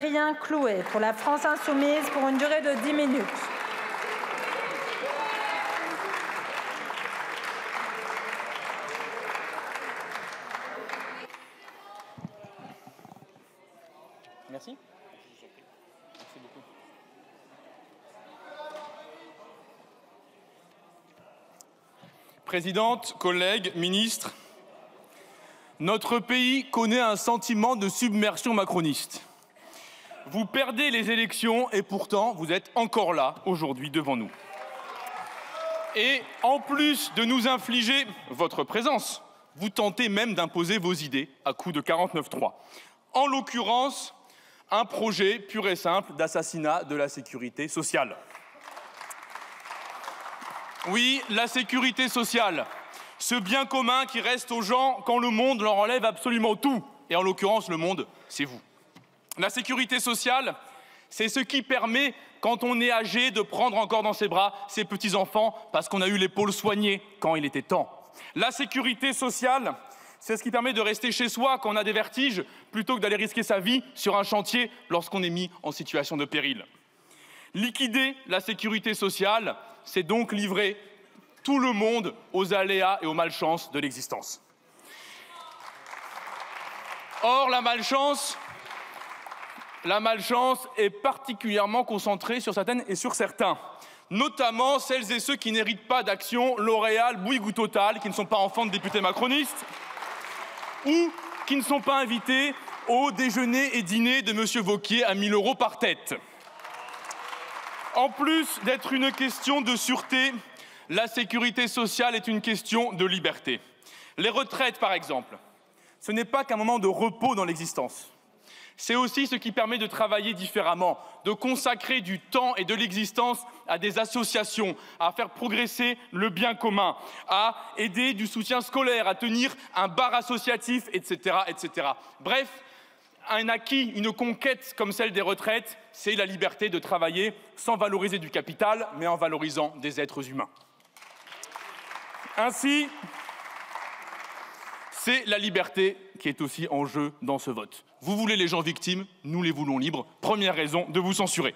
Adrien Clouet pour la France Insoumise pour une durée de 10 minutes. Merci. Merci beaucoup. Présidente, collègues, ministres, notre pays connaît un sentiment de submersion macroniste. Vous perdez les élections et pourtant vous êtes encore là aujourd'hui devant nous. Et en plus de nous infliger votre présence, vous tentez même d'imposer vos idées à coups de 49.3. En l'occurrence, un projet pur et simple d'assassinat de la sécurité sociale. Oui, la sécurité sociale, ce bien commun qui reste aux gens quand le monde leur enlève absolument tout. Et en l'occurrence, le monde, c'est vous. La sécurité sociale, c'est ce qui permet, quand on est âgé, de prendre encore dans ses bras ses petits-enfants parce qu'on a eu l'épaule soignée quand il était temps. La sécurité sociale, c'est ce qui permet de rester chez soi quand on a des vertiges, plutôt que d'aller risquer sa vie sur un chantier lorsqu'on est mis en situation de péril. Liquider la sécurité sociale, c'est donc livrer tout le monde aux aléas et aux malchances de l'existence. Or, la malchance est particulièrement concentrée sur certaines et sur certains, notamment celles et ceux qui n'héritent pas d'Action, L'Oréal, Bouygues ou Total, qui ne sont pas enfants de députés macronistes, ou qui ne sont pas invités au déjeuner et dîner de M. Wauquiez à 1 000 € par tête. En plus d'être une question de sûreté, la sécurité sociale est une question de liberté. Les retraites, par exemple, ce n'est pas qu'un moment de repos dans l'existence. C'est aussi ce qui permet de travailler différemment, de consacrer du temps et de l'existence à des associations, à faire progresser le bien commun, à aider du soutien scolaire, à tenir un bar associatif, etc., etc. Bref, un acquis, une conquête comme celle des retraites, c'est la liberté de travailler sans valoriser du capital, mais en valorisant des êtres humains. Ainsi, c'est la liberté qui est aussi en jeu dans ce vote. Vous voulez les gens victimes, nous les voulons libres. Première raison de vous censurer.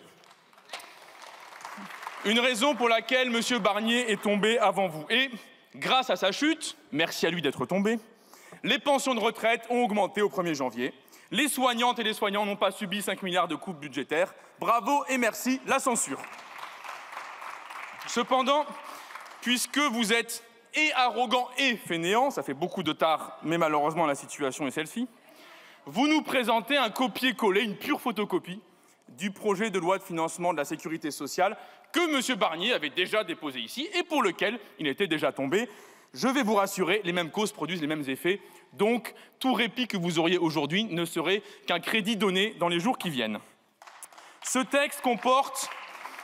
Une raison pour laquelle M. Barnier est tombé avant vous. Et grâce à sa chute, merci à lui d'être tombé, les pensions de retraite ont augmenté au 1er janvier. Les soignantes et les soignants n'ont pas subi 5 milliards de coupes budgétaires. Bravo et merci la censure. Cependant, puisque vous êtes et arrogant et fainéant, ça fait beaucoup de tard, mais malheureusement la situation est celle-ci, vous nous présentez un copier-coller, une pure photocopie du projet de loi de financement de la sécurité sociale que M. Barnier avait déjà déposé ici et pour lequel il était déjà tombé. Je vais vous rassurer, les mêmes causes produisent les mêmes effets, donc tout répit que vous auriez aujourd'hui ne serait qu'un crédit donné dans les jours qui viennent. Ce texte comporte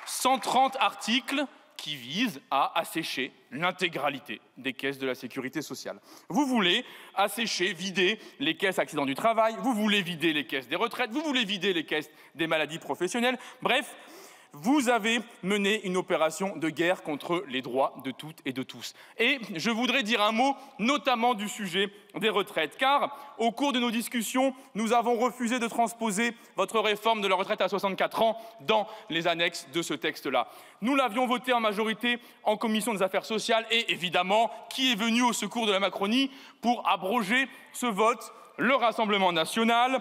130 articles qui vise à assécher l'intégralité des caisses de la sécurité sociale. Vous voulez assécher, vider les caisses accidents du travail, vous voulez vider les caisses des retraites, vous voulez vider les caisses des maladies professionnelles, bref, vous avez mené une opération de guerre contre les droits de toutes et de tous. Et je voudrais dire un mot, notamment du sujet des retraites, car au cours de nos discussions, nous avons refusé de transposer votre réforme de la retraite à 64 ans dans les annexes de ce texte-là. Nous l'avions voté en majorité en commission des affaires sociales et évidemment, qui est venu au secours de la Macronie pour abroger ce vote? Le Rassemblement national.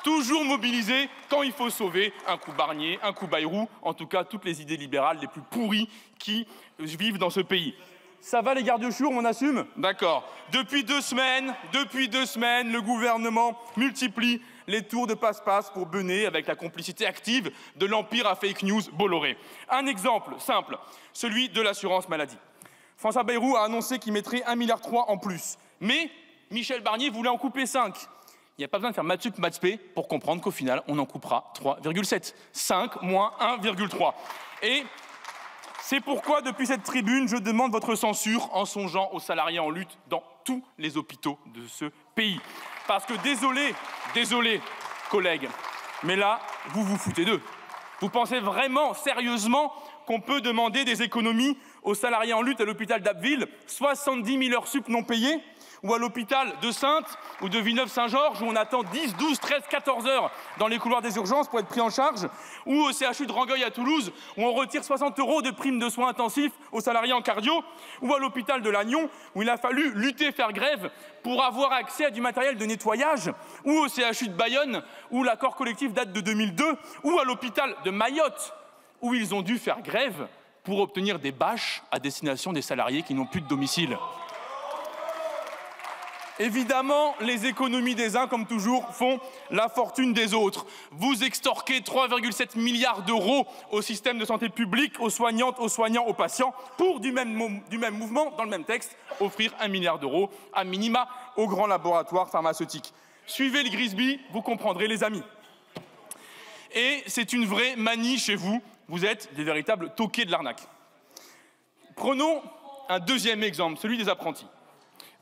Toujours mobilisé quand il faut sauver un coup Barnier, un coup Bayrou, en tout cas toutes les idées libérales les plus pourries qui vivent dans ce pays. Ça va les gardes-chours, on assume? D'accord. Depuis deux semaines, le gouvernement multiplie les tours de passe-passe pour bener avec la complicité active de l'empire à fake news Bolloré. Un exemple simple, celui de l'assurance maladie. François Bayrou a annoncé qu'il mettrait 1,3 milliard en plus, mais Michel Barnier voulait en couper 5. Il n'y a pas besoin de faire maths sup, maths spé pour comprendre qu'au final, on en coupera 3,7. 5 moins 1,3. Et c'est pourquoi, depuis cette tribune, je demande votre censure en songeant aux salariés en lutte dans tous les hôpitaux de ce pays. Parce que désolé, collègues, mais là, vous vous foutez d'eux. Vous pensez vraiment, sérieusement, qu'on peut demander des économies aux salariés en lutte à l'hôpital d'Abbeville, 70 000 heures sup non payées, ou à l'hôpital de Saintes ou de Villeneuve-Saint-Georges où on attend 10, 12, 13, 14 heures dans les couloirs des urgences pour être pris en charge, ou au CHU de Rangueil à Toulouse où on retire 60 € de primes de soins intensifs aux salariés en cardio, ou à l'hôpital de Lannion où il a fallu lutter, faire grève pour avoir accès à du matériel de nettoyage, ou au CHU de Bayonne où l'accord collectif date de 2002, ou à l'hôpital de Mayotte où ils ont dû faire grève pour obtenir des bâches à destination des salariés qui n'ont plus de domicile. Évidemment, les économies des uns, comme toujours, font la fortune des autres. Vous extorquez 3,7 milliards d'euros au système de santé publique, aux soignantes, aux soignants, aux patients, pour du même mouvement, dans le même texte, offrir 1 milliard d'euros à minima aux grands laboratoires pharmaceutiques. Suivez le Grisby, vous comprendrez, les amis. Et c'est une vraie manie chez vous. Vous êtes des véritables toqués de l'arnaque. Prenons un deuxième exemple, celui des apprentis.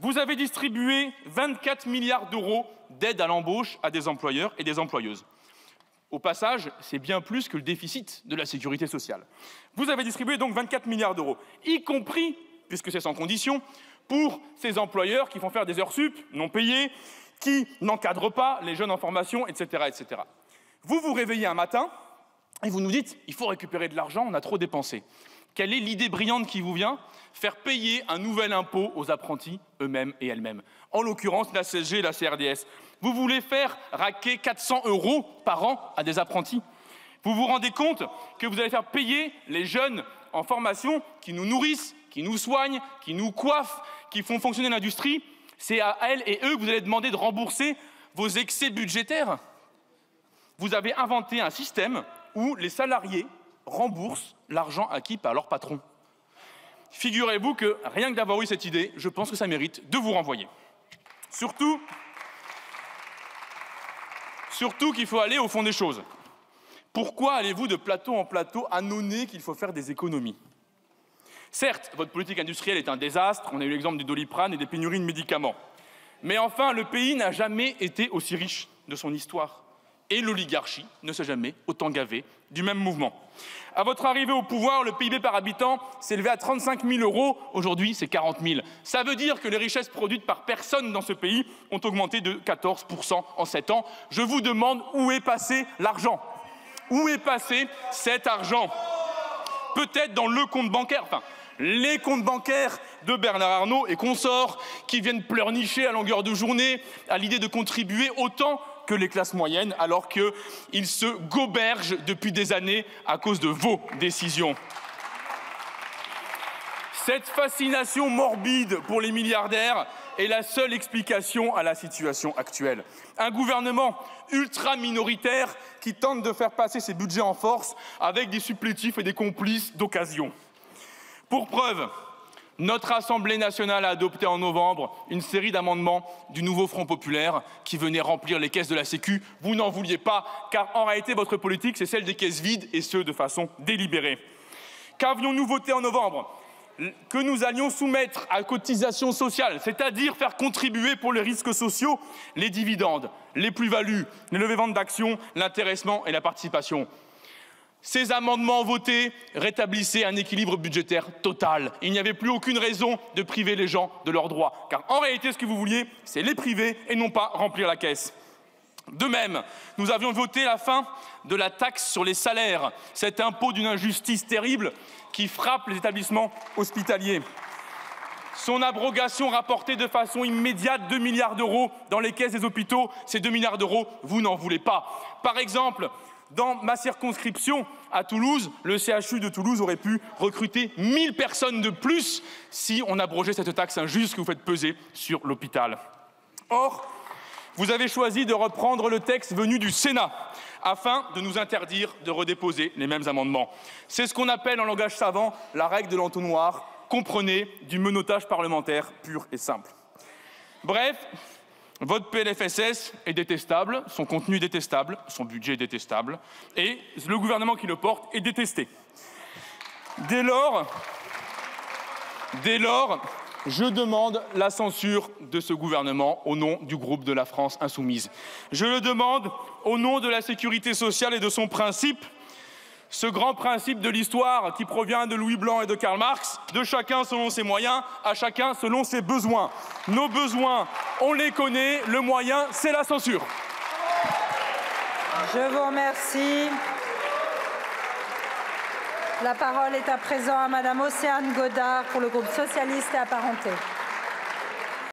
Vous avez distribué 24 milliards d'euros d'aide à l'embauche à des employeurs et des employeuses. Au passage, c'est bien plus que le déficit de la sécurité sociale. Vous avez distribué donc 24 milliards d'euros, y compris, puisque c'est sans condition, pour ces employeurs qui font faire des heures sup non payées, qui n'encadrent pas les jeunes en formation, etc., etc. Vous vous réveillez un matin et vous nous dites « il faut récupérer de l'argent, on a trop dépensé ». Quelle est l'idée brillante qui vous vient? Faire payer un nouvel impôt aux apprentis eux-mêmes et elles-mêmes. En l'occurrence, la CSG et la CRDS. Vous voulez faire raquer 400 € par an à des apprentis? Vous vous rendez compte que vous allez faire payer les jeunes en formation qui nous nourrissent, qui nous soignent, qui nous coiffent, qui font fonctionner l'industrie? C'est à elles et eux que vous allez demander de rembourser vos excès budgétaires? Vous avez inventé un système où les salariés remboursent l'argent acquis par leur patron. Figurez-vous que rien que d'avoir eu cette idée, je pense que ça mérite de vous renvoyer. Surtout qu'il faut aller au fond des choses. Pourquoi allez-vous de plateau en plateau annoncer qu'il faut faire des économies? Certes, votre politique industrielle est un désastre, on a eu l'exemple du Doliprane et des pénuries de médicaments. Mais enfin, le pays n'a jamais été aussi riche de son histoire. Et l'oligarchie ne s'est jamais autant gavée du même mouvement. À votre arrivée au pouvoir, le PIB par habitant s'est élevé à 35 000 €. Aujourd'hui, c'est 40 000. Ça veut dire que les richesses produites par personne dans ce pays ont augmenté de 14 % en 7 ans. Je vous demande où est passé l'argent? Où est passé cet argent? Peut-être dans le compte bancaire, enfin, les comptes bancaires de Bernard Arnault et consorts qui viennent pleurnicher à longueur de journée à l'idée de contribuer autant que les classes moyennes, alors qu'ils se gobergent depuis des années à cause de vos décisions. Cette fascination morbide pour les milliardaires est la seule explication à la situation actuelle. Un gouvernement ultra minoritaire qui tente de faire passer ses budgets en force avec des supplétifs et des complices d'occasion. Pour preuve, notre Assemblée nationale a adopté en novembre une série d'amendements du nouveau Front populaire qui venaient remplir les caisses de la Sécu. Vous n'en vouliez pas, car en réalité, votre politique, c'est celle des caisses vides, et ce, de façon délibérée. Qu'avions-nous voté en novembre? Que nous allions soumettre à cotisation sociale, c'est-à-dire faire contribuer pour les risques sociaux les dividendes, les plus-values, les levées-ventes d'actions, l'intéressement et la participation. Ces amendements votés rétablissaient un équilibre budgétaire total. Il n'y avait plus aucune raison de priver les gens de leurs droits. Car en réalité, ce que vous vouliez, c'est les priver et non pas remplir la caisse. De même, nous avions voté la fin de la taxe sur les salaires, cet impôt d'une injustice terrible qui frappe les établissements hospitaliers. Son abrogation rapportait de façon immédiate 2 milliards d'euros dans les caisses des hôpitaux. Ces 2 milliards d'euros, vous n'en voulez pas. Par exemple, dans ma circonscription à Toulouse, le CHU de Toulouse aurait pu recruter 1000 personnes de plus si on abrogeait cette taxe injuste que vous faites peser sur l'hôpital. Or, vous avez choisi de reprendre le texte venu du Sénat afin de nous interdire de redéposer les mêmes amendements. C'est ce qu'on appelle en langage savant la règle de l'entonnoir. Comprenez, du menottage parlementaire pur et simple. Bref, votre PLFSS est détestable, son contenu est détestable, son budget est détestable, et le gouvernement qui le porte est détesté. Dès lors, je demande la censure de ce gouvernement au nom du groupe de la France Insoumise. Je le demande au nom de la sécurité sociale et de son principe. Ce grand principe de l'histoire qui provient de Louis Blanc et de Karl Marx, de chacun selon ses moyens, à chacun selon ses besoins. Nos besoins, on les connaît, le moyen, c'est la censure. Je vous remercie. La parole est à présent à Madame Océane Godard pour le groupe socialiste et apparenté.